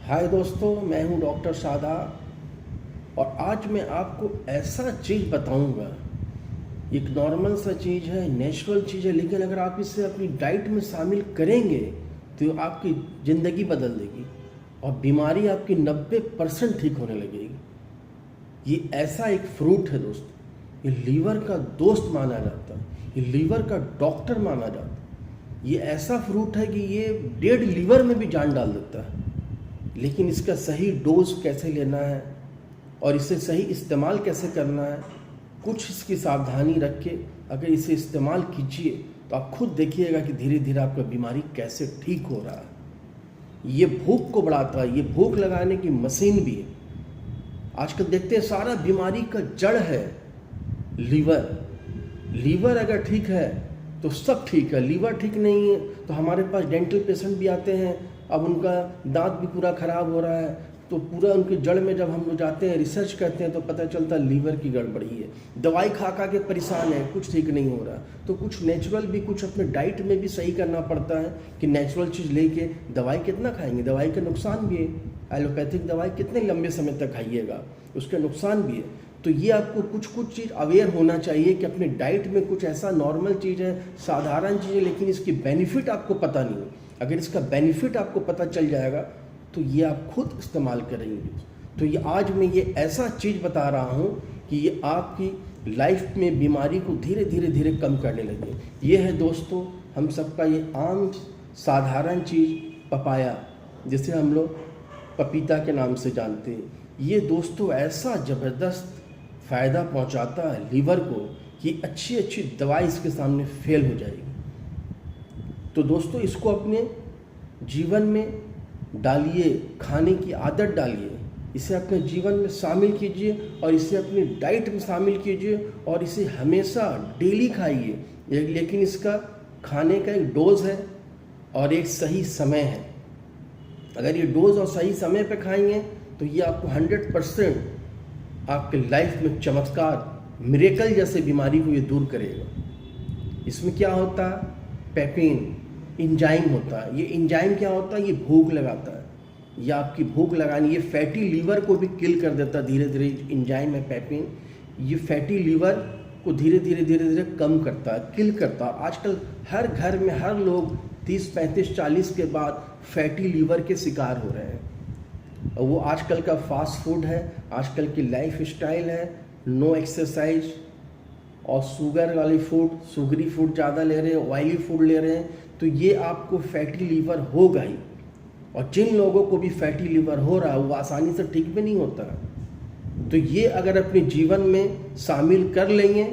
हाय दोस्तों, मैं हूं डॉक्टर सादा और आज मैं आपको ऐसा चीज़ बताऊंगा। एक नॉर्मल सा चीज़ है, नेचुरल चीज़ है, लेकिन अगर आप इसे अपनी डाइट में शामिल करेंगे तो आपकी ज़िंदगी बदल देगी और बीमारी आपकी 90% ठीक होने लगेगी। ये ऐसा एक फ्रूट है दोस्तों, ये लीवर का दोस्त माना जाता है, ये लीवर का डॉक्टर माना जाता है। ये ऐसा फ्रूट है कि ये डेड लीवर में भी जान डाल देता है। लेकिन इसका सही डोज कैसे लेना है और इसे सही इस्तेमाल कैसे करना है, कुछ इसकी सावधानी रख के अगर इसे इस्तेमाल कीजिए तो आप खुद देखिएगा कि धीरे धीरे आपका बीमारी कैसे ठीक हो रहा है। ये भूख को बढ़ाता है, ये भूख लगाने की मशीन भी है। आजकल देखते हैं सारा बीमारी का जड़ है लीवर। लीवर अगर ठीक है तो सब ठीक है, लीवर ठीक नहीं है तो हमारे पास डेंटल पेशेंट भी आते हैं, अब उनका दांत भी पूरा ख़राब हो रहा है तो पूरा उनके जड़ में जब हम लोग जाते हैं, रिसर्च करते हैं तो पता चलता है लीवर की गड़बड़ी है। दवाई खा खा के परेशान है, कुछ ठीक नहीं हो रहा। तो कुछ नेचुरल भी, कुछ अपने डाइट में भी सही करना पड़ता है कि नेचुरल चीज़ लेके दवाई कितना खाएंगे, दवाई का नुकसान भी है। एलोपैथिक दवाई कितने लंबे समय तक खाइएगा, उसके नुकसान भी है। तो ये आपको कुछ कुछ चीज़ अवेयर होना चाहिए कि अपने डाइट में कुछ ऐसा नॉर्मल चीज़ है, साधारण चीज़ है, लेकिन इसकी बेनिफिट आपको पता नहीं हो। अगर इसका बेनिफिट आपको पता चल जाएगा तो ये आप खुद इस्तेमाल करेंगे। तो ये आज मैं ये ऐसा चीज़ बता रहा हूँ कि ये आपकी लाइफ में बीमारी को धीरे धीरे धीरे कम करने लगे। ये है दोस्तों हम सबका ये आम साधारण चीज़ पपाया, जिसे हम लोग पपीता के नाम से जानते हैं। ये दोस्तों ऐसा ज़बरदस्त फ़ायदा पहुंचाता है लीवर को कि अच्छी अच्छी दवाई इसके सामने फेल हो जाएगी। तो दोस्तों इसको अपने जीवन में डालिए, खाने की आदत डालिए, इसे अपने जीवन में शामिल कीजिए और इसे अपनी डाइट में शामिल कीजिए और इसे हमेशा डेली खाइए। लेकिन इसका खाने का एक डोज है और एक सही समय है। अगर ये डोज और सही समय पे खाएंगे तो ये आपको 100% आपके लाइफ में चमत्कार, मिरेकल जैसे बीमारी को ये दूर करेगा। इसमें क्या होता है, पेपिन एंजाइम होता है। ये एंजाइम क्या होता है, ये भूख लगाता है, ये आपकी भूख लगानी, ये फैटी लीवर को भी किल कर देता है धीरे धीरे। एंजाइम है पेपिन, ये फैटी लीवर को धीरे धीरे कम करता है, किल करता है। आजकल हर घर में हर लोग 30, 35, 40 के बाद फैटी लीवर के शिकार हो रहे हैं। और वो आजकल का फास्ट फूड है, आजकल की लाइफ स्टाइल है, नो एक्सरसाइज और शुगर वाली फूड, शुगरी फूड ज़्यादा ले रहे हैं, ऑयली फूड ले रहे हैं, तो ये आपको फैटी लीवर होगा ही। और जिन लोगों को भी फैटी लीवर हो रहा है वो आसानी से ठीक भी नहीं होता। तो ये अगर अपने जीवन में शामिल कर लेंगे,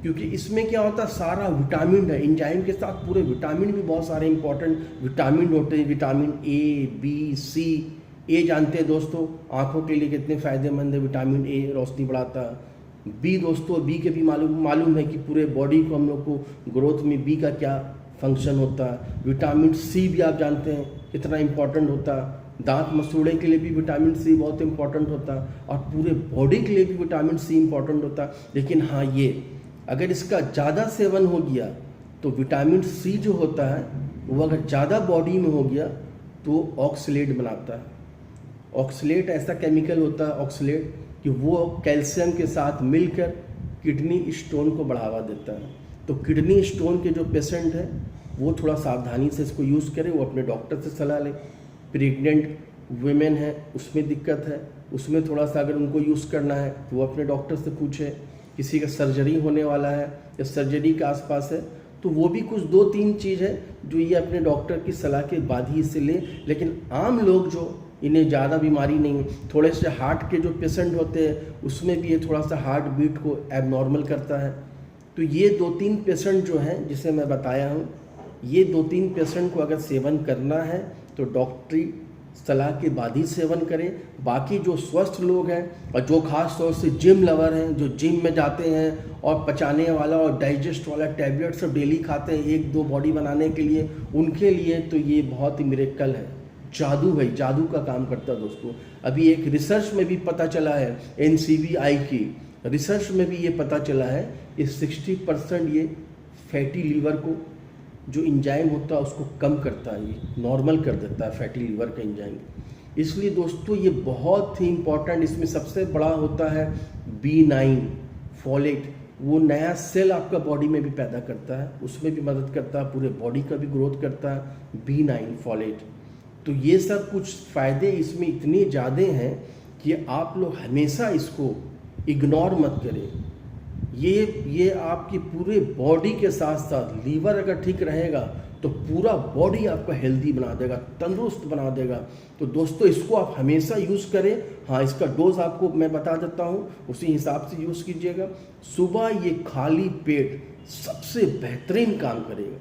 क्योंकि इसमें क्या होता है, सारा विटामिन है। एंजाइम के साथ पूरे विटामिन भी बहुत सारे इंपॉर्टेंट विटामिन होते हैं। विटामिन ए, बी, सी। ए जानते हैं दोस्तों आँखों के लिए कितने फ़ायदेमंद है, विटामिन ए रोशनी बढ़ाता है। बी दोस्तों, बी के भी मालूम है कि पूरे बॉडी को, हम लोग को ग्रोथ में बी का क्या फंक्शन होता है। विटामिन सी भी आप जानते हैं कितना इम्पोर्टेंट होता है। दांत मसूड़े के लिए भी विटामिन सी बहुत इम्पोर्टेंट होता है और पूरे बॉडी के लिए भी विटामिन सी इम्पोर्टेंट होता है। लेकिन हाँ, ये अगर इसका ज़्यादा सेवन हो गया तो विटामिन सी जो होता है वो अगर ज़्यादा बॉडी में हो गया तो ऑक्सलेट बनाता है। ऑक्सलेट ऐसा केमिकल होता है, ऑक्सलेट, कि वो कैल्शियम के साथ मिलकर किडनी स्टोन को बढ़ावा देता है। तो किडनी स्टोन के जो पेशेंट है वो थोड़ा सावधानी से इसको यूज़ करें, वो अपने डॉक्टर से सलाह लें। प्रेग्नेंट वुमेन है उसमें दिक्कत है, उसमें थोड़ा सा अगर उनको यूज़ करना है तो वो अपने डॉक्टर से पूछे। किसी का सर्जरी होने वाला है या सर्जरी के आसपास है तो वो भी कुछ 2-3 चीज़ है जो ये अपने डॉक्टर की सलाह के बाद ही इसे लें। लेकिन आम लोग जो, इन्हें ज़्यादा बीमारी नहीं, थोड़े से हार्ट के जो पेशेंट होते हैं उसमें भी ये थोड़ा सा हार्ट बीट को एबनॉर्मल करता है। तो ये 2-3 पेशेंट जो हैं जिसे मैं बताया हूँ, ये 2-3 पेशेंट को अगर सेवन करना है तो डॉक्टरी सलाह के बाद ही सेवन करें। बाकी जो स्वस्थ लोग हैं और जो खास तौर से जिम लवर हैं, जो जिम में जाते हैं और पचाने वाला और डाइजेस्ट वाला टैबलेट सब डेली खाते हैं 1-2 बॉडी बनाने के लिए, उनके लिए तो ये बहुत ही मिरेकल है, जादू है, जादू का काम करता है दोस्तों। अभी एक रिसर्च में भी पता चला है, NCBI की रिसर्च में भी ये पता चला है कि 60% ये फैटी लीवर को जो एंजाइम होता है उसको कम करता है, ये नॉर्मल कर देता है फैटी लीवर का एंजाइम। इसलिए दोस्तों ये बहुत ही इम्पॉर्टेंट, इसमें सबसे बड़ा होता है B9 फॉलेट। वो नया सेल आपका बॉडी में भी पैदा करता है, उसमें भी मदद करता है, पूरे बॉडी का भी ग्रोथ करता है B9 फॉलेट। तो ये सब कुछ फ़ायदे इसमें इतने ज़्यादा हैं कि आप लोग हमेशा इसको इग्नोर मत करें। ये आपकी पूरे बॉडी के साथ साथ लीवर अगर ठीक रहेगा तो पूरा बॉडी आपका हेल्दी बना देगा, तंदुरुस्त बना देगा। तो दोस्तों इसको आप हमेशा यूज़ करें। हाँ, इसका डोज आपको मैं बता देता हूँ, उसी हिसाब से यूज़ कीजिएगा। सुबह ये खाली पेट सबसे बेहतरीन काम करेगा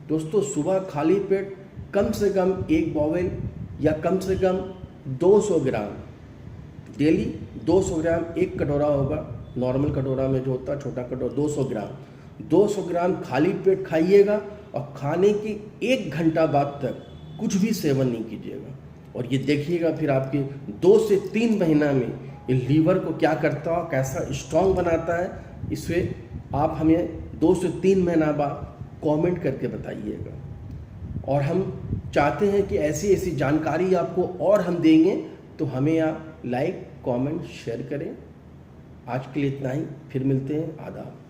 दोस्तों। सुबह खाली पेट कम से कम 1 बाउल या कम से कम 200 ग्राम डेली, 200 ग्राम 1 कटोरा होगा, नॉर्मल कटोरा में जो होता है छोटा कटोरा 200 ग्राम खाली पेट खाइएगा। और खाने के 1 घंटा बाद तक कुछ भी सेवन नहीं कीजिएगा। और ये देखिएगा फिर आपके 2 से 3 महीना में ये लीवर को क्या करता है, कैसा स्ट्रांग बनाता है। इससे आप हमें 2 से 3 महीना बाद कमेंट करके बताइएगा। और हम चाहते हैं कि ऐसी जानकारी आपको और हम देंगे, तो हमें आप लाइक कमेंट शेयर करें। आज के लिए इतना ही, फिर मिलते हैं। आदाब।